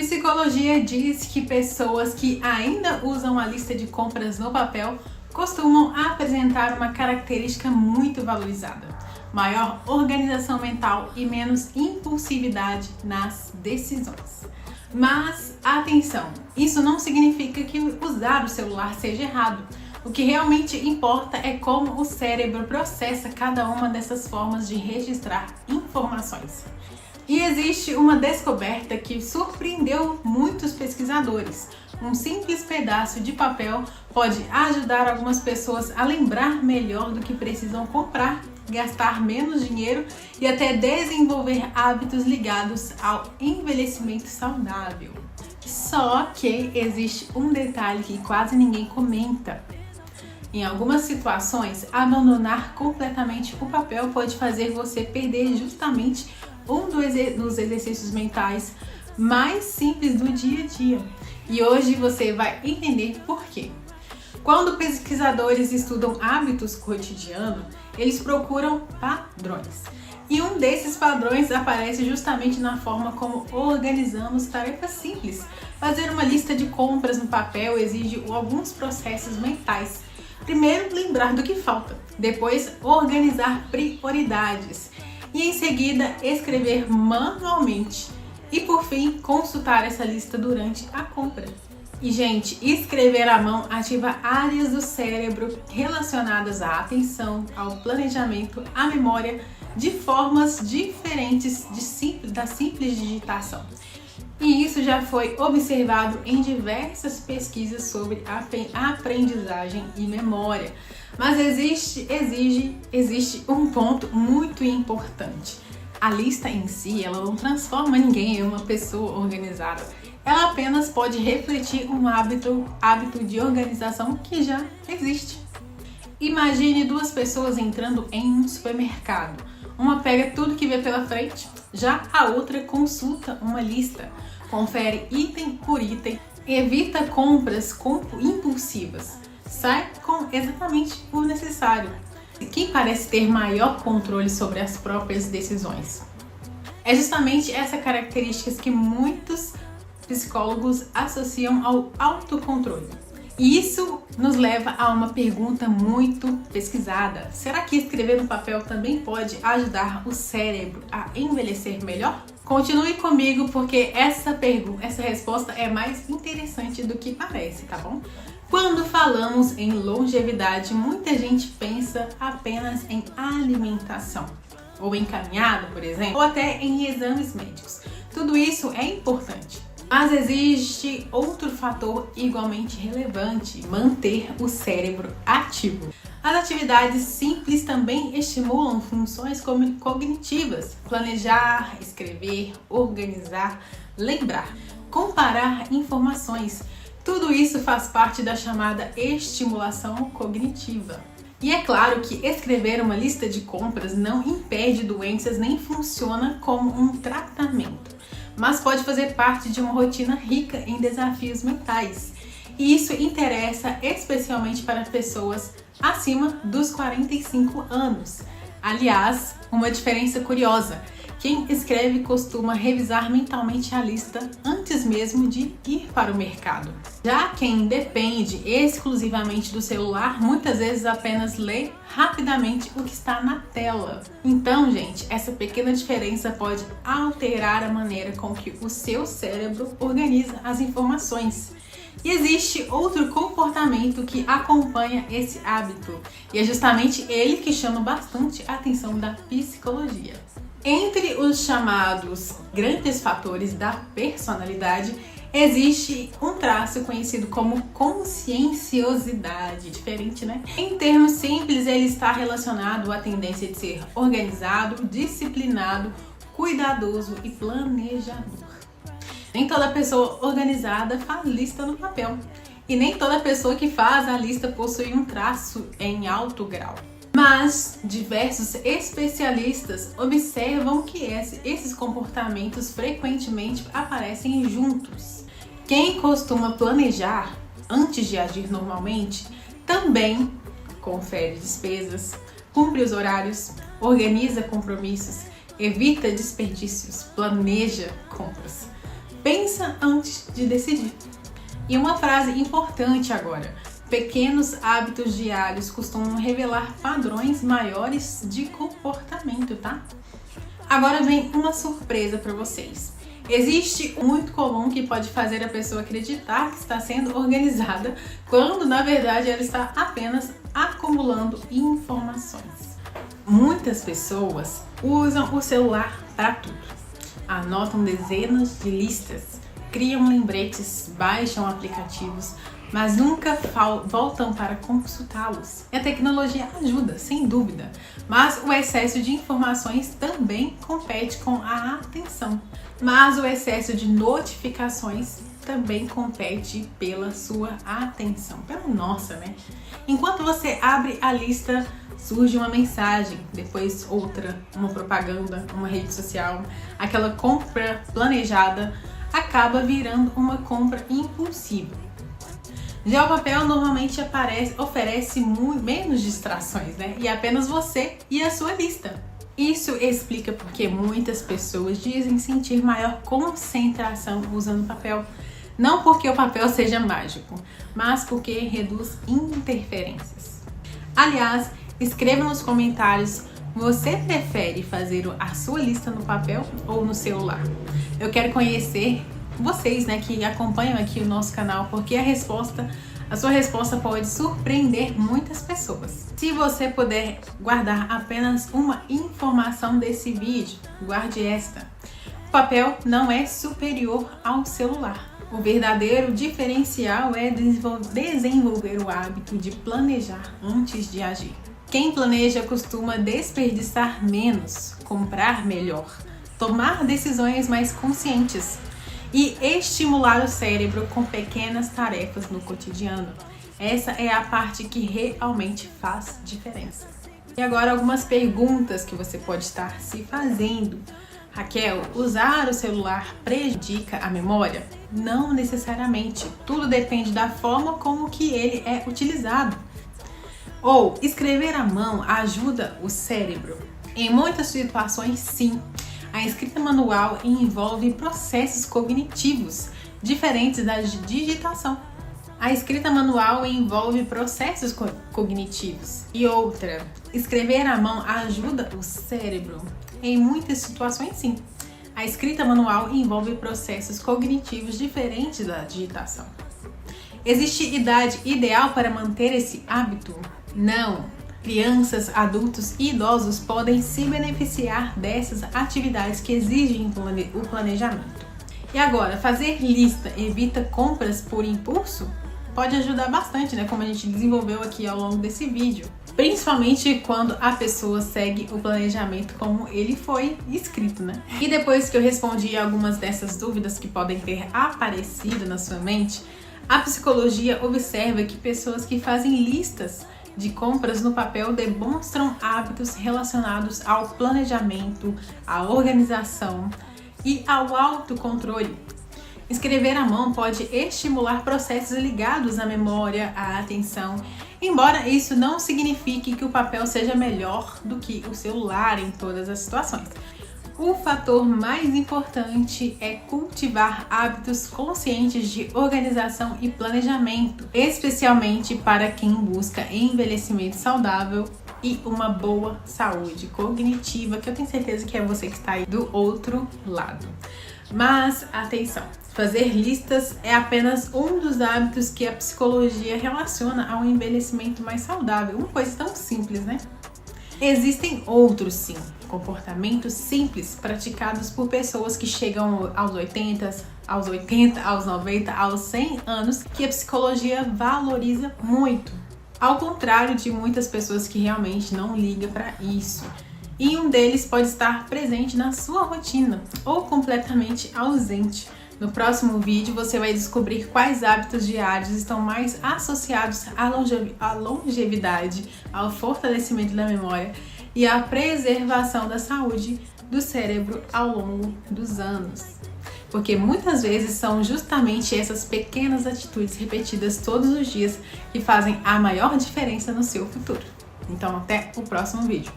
psicologia diz que pessoas que ainda usam a lista de compras no papel costumam apresentar uma característica muito valorizada: maior organização mental e menos impulsividade nas decisões. Mas atenção, isso não significa que usar o celular seja errado. O que realmente importa é como o cérebro processa cada uma dessas formas de registrar informações. E existe uma descoberta que surpreendeu muitos pesquisadores. Um simples pedaço de papel pode ajudar algumas pessoas a lembrar melhor do que precisam comprar, gastar menos dinheiro e até desenvolver hábitos ligados ao envelhecimento saudável. Só que existe um detalhe que quase ninguém comenta. Em algumas situações, abandonar completamente o papel pode fazer você perder justamente um dos exercícios mentais mais simples do dia a dia. E hoje você vai entender por quê. Quando pesquisadores estudam hábitos cotidianos, eles procuram padrões. E um desses padrões aparece justamente na forma como organizamos tarefas simples. Fazer uma lista de compras no papel exige alguns processos mentais. Primeiro, lembrar do que falta. Depois, organizar prioridades. E em seguida, escrever manualmente. E por fim, consultar essa lista durante a compra. E gente, escrever à mão ativa áreas do cérebro relacionadas à atenção, ao planejamento, à memória, de formas diferentes da simples digitação. E isso já foi observado em diversas pesquisas sobre a aprendizagem e memória. Mas existe um ponto muito importante. A lista em si, ela não transforma ninguém em uma pessoa organizada. Ela apenas pode refletir um hábito de organização que já existe. Imagine duas pessoas entrando em um supermercado. Uma pega tudo que vê pela frente, já a outra consulta uma lista, confere item por item, evita compras impulsivas, sai com exatamente o necessário. Quem parece ter maior controle sobre as próprias decisões? É justamente essa característica que muitos psicólogos associam ao autocontrole. E isso nos leva a uma pergunta muito pesquisada. Será que escrever no papel também pode ajudar o cérebro a envelhecer melhor? Continue comigo porque essa resposta é mais interessante do que parece, tá bom? Quando falamos em longevidade, muita gente pensa apenas em alimentação, ou em caminhada, por exemplo, ou até em exames médicos. Tudo isso é importante. Mas existe outro fator igualmente relevante: manter o cérebro ativo. As atividades simples também estimulam funções cognitivas: planejar, escrever, organizar, lembrar, comparar informações. Tudo isso faz parte da chamada estimulação cognitiva. E é claro que escrever uma lista de compras não impede doenças nem funciona como um tratamento, mas pode fazer parte de uma rotina rica em desafios mentais. E isso interessa especialmente para pessoas acima dos 45 anos. Aliás, uma diferença curiosa: quem escreve costuma revisar mentalmente a lista antes mesmo de ir para o mercado. Já quem depende exclusivamente do celular, muitas vezes apenas lê rapidamente o que está na tela. Então, gente, essa pequena diferença pode alterar a maneira com que o seu cérebro organiza as informações. E existe outro comportamento que acompanha esse hábito, e é justamente ele que chama bastante a atenção da psicologia. Entre os chamados grandes fatores da personalidade, existe um traço conhecido como conscienciosidade. Diferente, né? Em termos simples, ele está relacionado à tendência de ser organizado, disciplinado, cuidadoso e planejador. Nem toda pessoa organizada faz lista no papel. E nem toda pessoa que faz a lista possui um traço em alto grau. Mas diversos especialistas observam que esses comportamentos frequentemente aparecem juntos. Quem costuma planejar antes de agir normalmente também confere despesas, cumpre os horários, organiza compromissos, evita desperdícios, planeja compras, pensa antes de decidir. E uma frase importante agora: pequenos hábitos diários costumam revelar padrões maiores de comportamento, tá? Agora vem uma surpresa para vocês. Existe um muito comum que pode fazer a pessoa acreditar que está sendo organizada, quando na verdade ela está apenas acumulando informações. Muitas pessoas usam o celular para tudo. Anotam dezenas de listas, criam lembretes, baixam aplicativos, mas nunca voltam para consultá-los. E a tecnologia ajuda, sem dúvida, mas o excesso de informações também compete com a atenção. Mas o excesso de notificações também compete pela sua atenção, pela nossa, né? Enquanto você abre a lista, surge uma mensagem, depois outra, uma propaganda, uma rede social, aquela compra planejada acaba virando uma compra impulsiva. Já o papel normalmente oferece menos distrações, né? E apenas você e a sua lista. Isso explica porque muitas pessoas dizem sentir maior concentração usando papel. Não porque o papel seja mágico, mas porque reduz interferências. Aliás, escreva nos comentários: você prefere fazer a sua lista no papel ou no celular? Eu quero conhecer vocês, né, que acompanham aqui o nosso canal, porque a sua resposta pode surpreender muitas pessoas. Se você puder guardar apenas uma informação desse vídeo, guarde esta: o papel não é superior ao celular. O verdadeiro diferencial é desenvolver o hábito de planejar antes de agir. Quem planeja costuma desperdiçar menos, comprar melhor, tomar decisões mais conscientes e estimular o cérebro com pequenas tarefas no cotidiano. Essa é a parte que realmente faz diferença. E agora algumas perguntas que você pode estar se fazendo. Raquel, usar o celular prejudica a memória? Não necessariamente. Tudo depende da forma como que ele é utilizado. Ou escrever à mão ajuda o cérebro? Em muitas situações, sim. A escrita manual envolve processos cognitivos diferentes da digitação. A escrita manual envolve processos cognitivos. E outra, escrever à mão ajuda o cérebro? Em muitas situações, sim. A escrita manual envolve processos cognitivos diferentes da digitação. Existe idade ideal para manter esse hábito? Não. Crianças, adultos e idosos podem se beneficiar dessas atividades que exigem o planejamento. E agora, fazer lista evita compras por impulso? Pode ajudar bastante, né? Como a gente desenvolveu aqui ao longo desse vídeo. Principalmente quando a pessoa segue o planejamento como ele foi escrito, né? E depois que eu respondi algumas dessas dúvidas que podem ter aparecido na sua mente, a psicologia observa que pessoas que fazem listas de compras no papel demonstram hábitos relacionados ao planejamento, à organização e ao autocontrole. Escrever à mão pode estimular processos ligados à memória, à atenção, embora isso não signifique que o papel seja melhor do que o celular em todas as situações. O fator mais importante é cultivar hábitos conscientes de organização e planejamento, especialmente para quem busca envelhecimento saudável e uma boa saúde cognitiva, que eu tenho certeza que é você que está aí do outro lado. Mas atenção, fazer listas é apenas um dos hábitos que a psicologia relaciona ao envelhecimento mais saudável. Uma coisa tão simples, né? Existem outros, sim, comportamentos simples praticados por pessoas que chegam aos 80, aos 90, aos 100 anos, que a psicologia valoriza muito. Ao contrário de muitas pessoas que realmente não ligam para isso. E um deles pode estar presente na sua rotina ou completamente ausente. No próximo vídeo você vai descobrir quais hábitos diários estão mais associados à longevidade, ao fortalecimento da memória e à preservação da saúde do cérebro ao longo dos anos. Porque muitas vezes são justamente essas pequenas atitudes repetidas todos os dias que fazem a maior diferença no seu futuro. Então até o próximo vídeo.